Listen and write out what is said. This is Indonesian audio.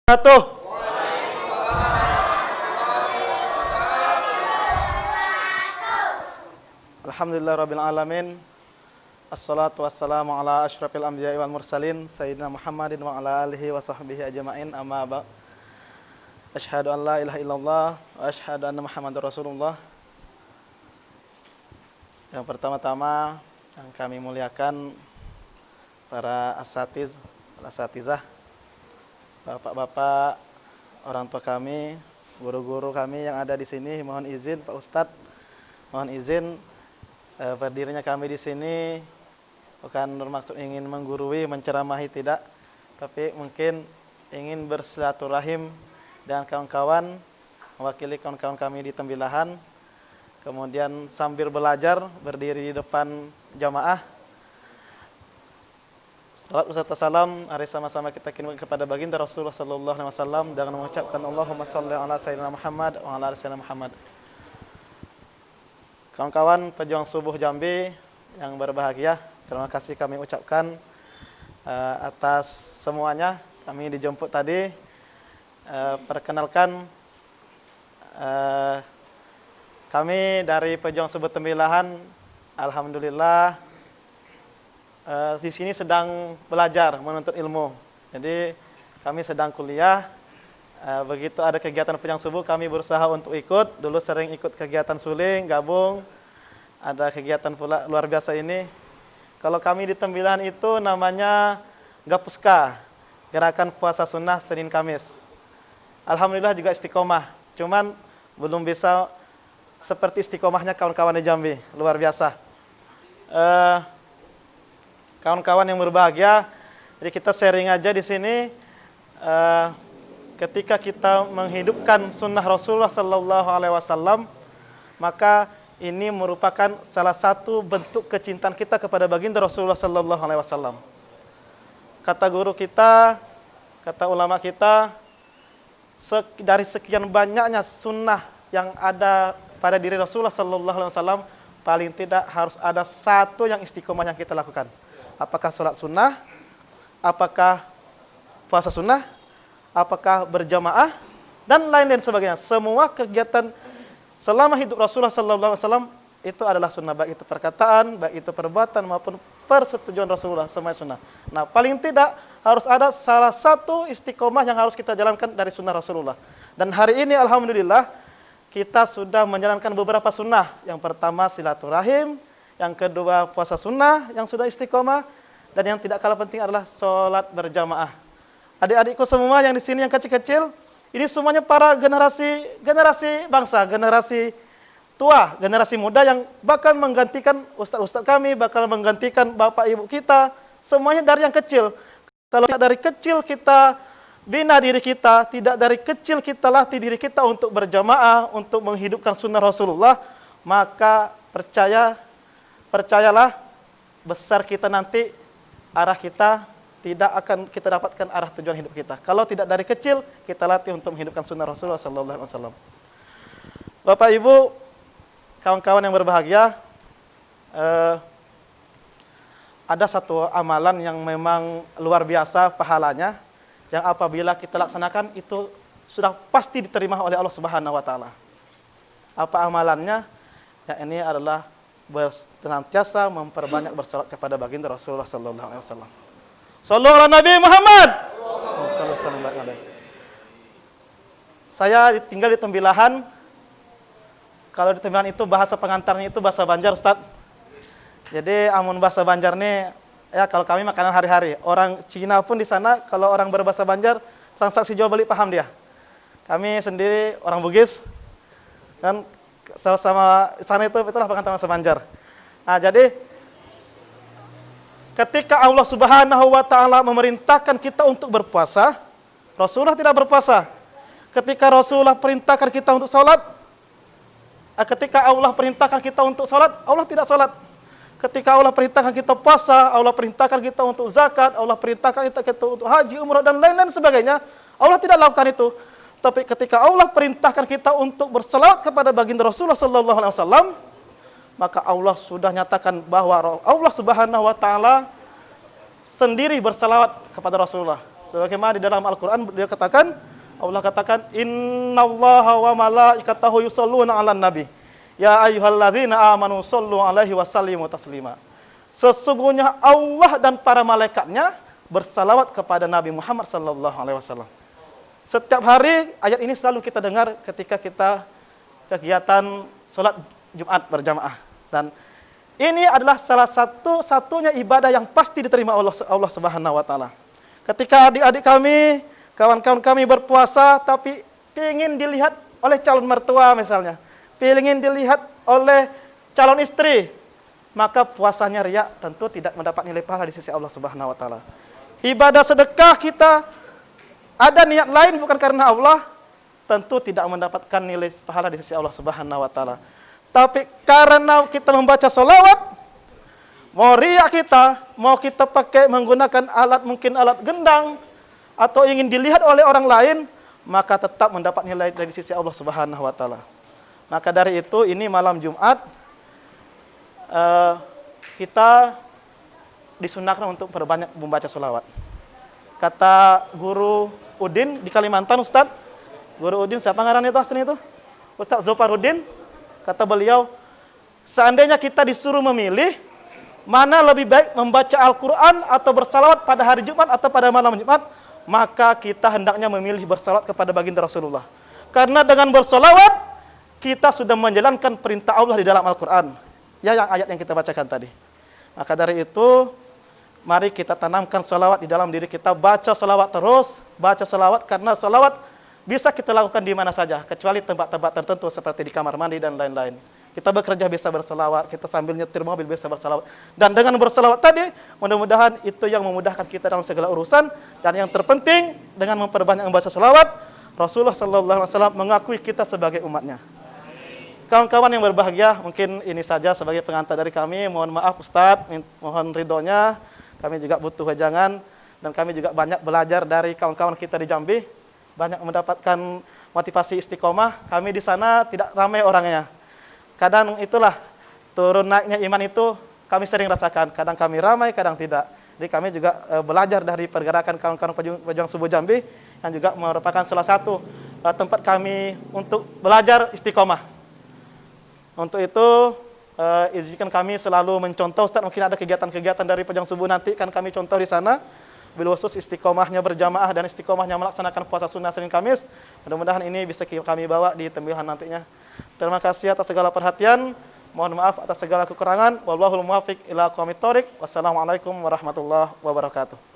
Wabarakatuh. Alhamdulillah rabbil alamin. Assalatu wassalamu ala asyrafil anbiya'i wal mursalin sayyidina Muhammadin wa ala alihi wa sahbihi ajma'in. Amma ba'd. Asyhadu an la ilaha illallah wa asyhadu anna Muhammadar Rasulullah. Yang pertama-tama yang kami muliakan para asatizah, bapak-bapak, orang tua kami, guru-guru kami yang ada di sini. Mohon izin Pak Ustadz, mohon izin berdirinya kami di sini bukan bermaksud ingin menggurui, menceramahi, tidak, tapi mungkin ingin bersilaturahim dengan kawan-kawan, mewakili kawan-kawan kami di Tembilahan, kemudian sambil belajar berdiri di depan jamaah. Salat beserta salam mari sama-sama kita kirimkan kepada baginda Rasulullah sallallahu alaihi wasallam dengan mengucapkan Allahumma shalli ala sayyidina Muhammad wa ala ali sayyidina Muhammad. Kawan-kawan pejuang subuh Jambi yang berbahagia, terima kasih kami ucapkan atas semuanya. Kami dijemput tadi. Perkenalkan, kami dari pejuang subuh Tembilahan, alhamdulillah di sini sedang belajar menuntut ilmu. Jadi kami sedang kuliah. Begitu ada kegiatan pejuang subuh kami berusaha untuk ikut. Dulu sering ikut kegiatan suling, gabung. Ada kegiatan pula luar biasa ini. Kalau kami di Tembilahan itu namanya Gapuska, Gerakan Puasa Sunnah Senin Kamis. Alhamdulillah juga istiqomah. Cuman belum bisa seperti istiqomahnya kawan-kawan di Jambi. Luar biasa. Kawan-kawan yang berbahagia, jadi kita sharing aja di sini. Ketika kita menghidupkan sunnah Rasulullah sallallahu alaihi wasallam, maka ini merupakan salah satu bentuk kecintaan kita kepada baginda Rasulullah sallallahu alaihi wasallam. Kata guru kita, kata ulama kita, dari sekian banyaknya sunnah yang ada pada diri Rasulullah sallallahu alaihi wasallam, paling tidak harus ada satu yang istiqomah yang kita lakukan. Apakah sholat sunnah, apakah puasa sunnah, apakah berjamaah, dan lain-lain sebagainya. Semua kegiatan selama hidup Rasulullah sallallahu alaihi wasallam itu adalah sunnah, baik itu perkataan, baik itu perbuatan maupun persetujuan Rasulullah, semua sunnah. Nah, paling tidak harus ada salah satu istiqomah yang harus kita jalankan dari sunnah Rasulullah. Dan hari ini alhamdulillah kita sudah menjalankan beberapa sunnah. Yang pertama silaturahim, yang kedua puasa sunnah yang sudah istiqomah, dan yang tidak kalah penting adalah sholat berjamaah. Adik-adikku semua yang di sini yang kecil-kecil, ini semuanya para generasi bangsa, generasi tua, generasi muda yang bakal menggantikan ustaz-ustaz kami, bakal menggantikan bapak ibu kita, semuanya dari yang kecil. Kalau tidak dari kecil kita bina diri kita, tidak dari kecil kita latih diri kita untuk berjamaah, untuk menghidupkan sunnah Rasulullah, maka percayalah, besar kita nanti, arah kita tidak akan kita dapatkan arah tujuan hidup kita. Kalau tidak dari kecil, kita latih untuk menghidupkan sunnah Rasulullah sallallahu alaihi wasallam. Bapak Ibu, kawan-kawan yang berbahagia, ada satu amalan yang memang luar biasa pahalanya, yang apabila kita laksanakan itu sudah pasti diterima oleh Allah Subhanahu wa taala. Apa amalannya? Ya, ini adalah senantiasa memperbanyak bersalat kepada baginda Rasulullah sallallahu alaihi wasallam. Sallallahu ala Nabi Muhammad. Sallallahu alaihi. Saya tinggal di Tembilahan. Kalau di Tembilahan itu bahasa pengantarnya itu bahasa Banjar, Ustaz. Jadi amun bahasa Banjar nih, ya kalau kami makanan hari-hari. Orang Cina pun di sana kalau orang berbahasa Banjar, transaksi jual beli paham dia. Kami sendiri orang Bugis kan sama sana itulah pengantar bahasa Banjar. Nah, jadi ketika Allah Subhanahu wa taala memerintahkan kita untuk berpuasa, Rasulullah tidak berpuasa. Ketika Rasulullah perintahkan kita untuk salat, ketika Allah perintahkan kita untuk salat, Allah tidak salat. Ketika Allah perintahkan kita puasa, Allah perintahkan kita untuk zakat, Allah perintahkan kita untuk haji, umrah dan lain-lain sebagainya, Allah tidak lakukan itu. Tapi ketika Allah perintahkan kita untuk berselawat kepada baginda Rasulullah sallallahu alaihi wasallam, maka Allah sudah nyatakan bahwa Allah Subhanahu wa taala sendiri berselawat kepada Rasulullah. Sebagaimana di dalam Al-Qur'an dia katakan, Allah katakan, "Innallaha wa malaikatahu yusholluna 'alan nabi. Ya ayyuhalladzina amanu shollu 'alaihi wa sallimu taslima." Sesungguhnya Allah dan para malaikatnya bersalawat kepada Nabi Muhammad sallallahu alaihi wasallam. Setiap hari ayat ini selalu kita dengar ketika kita kegiatan sholat Jumat berjamaah. Dan ini adalah salah satunya ibadah yang pasti diterima Allah Subhanahu wa taala. Ketika adik-adik kami, kawan-kawan kami berpuasa tapi ingin dilihat oleh calon mertua misalnya, ingin dilihat oleh calon istri, maka puasanya riya tentu tidak mendapat nilai pahala di sisi Allah Subhanahu wa taala. Ibadah sedekah kita ada niat lain bukan karena Allah, tentu tidak mendapatkan nilai pahala di sisi Allah Subhanahu wa taala. Tapi karena kita membaca sholawat, mau riya kita, mau kita pakai menggunakan mungkin alat gendang atau ingin dilihat oleh orang lain, maka tetap mendapat nilai dari sisi Allah Subhanahu wa taala. Maka dari itu ini malam Jumat kita disunahkan untuk perbanyak membaca sholawat. Kata guru Udin di Kalimantan, Ustaz, guru Udin siapa ngarannya itu asli itu? Ustaz Zoparudin, kata beliau, seandainya kita disuruh memilih mana lebih baik membaca Al-Quran atau bersalawat pada hari Jumat atau pada malam Jumat, maka kita hendaknya memilih bersalawat kepada baginda Rasulullah. Karena dengan bersalawat kita sudah menjalankan perintah Allah di dalam Al-Quran. Ya, yang ayat yang kita bacakan tadi. Maka dari itu, mari kita tanamkan salawat di dalam diri kita. Baca salawat terus, baca salawat, karena salawat bisa kita lakukan di mana saja, kecuali tempat-tempat tertentu seperti di kamar mandi dan lain-lain. Kita bekerja bisa bersalawat, kita sambil nyetir mobil bisa bersalawat. Dan dengan bersalawat tadi, mudah-mudahan itu yang memudahkan kita dalam segala urusan. Dan yang terpenting, dengan memperbanyak membaca salawat, Rasulullah SAW mengakui kita sebagai umatnya. Kawan-kawan yang berbahagia, mungkin ini saja sebagai pengantar dari kami. Mohon maaf Ustadz, mohon ridhonya. Kami juga butuh wejangan, dan kami juga banyak belajar dari kawan-kawan kita di Jambi. Banyak mendapatkan motivasi istiqomah. Kami di sana tidak ramai orangnya. Kadang itulah, turun naiknya iman itu kami sering rasakan. Kadang kami ramai, kadang tidak. Jadi kami juga belajar dari pergerakan kawan-kawan pejuang subuh Jambi, yang juga merupakan salah satu tempat kami untuk belajar istiqomah. Untuk itu, izinkan kami selalu mencontoh, Ustaz, mungkin ada kegiatan-kegiatan dari pejuang subuh nanti, kan kami contoh di sana. Bil khusus istiqomahnya berjamaah dan istiqomahnya melaksanakan puasa sunnah Senin Kamis. Mudah-mudahan ini bisa kami bawa di tembihan nantinya. Terima kasih atas segala perhatian. Mohon maaf atas segala kekurangan. Wallahul muwaffiq ila aqwamit thoriq. Wassalamualaikum warahmatullahi wabarakatuh.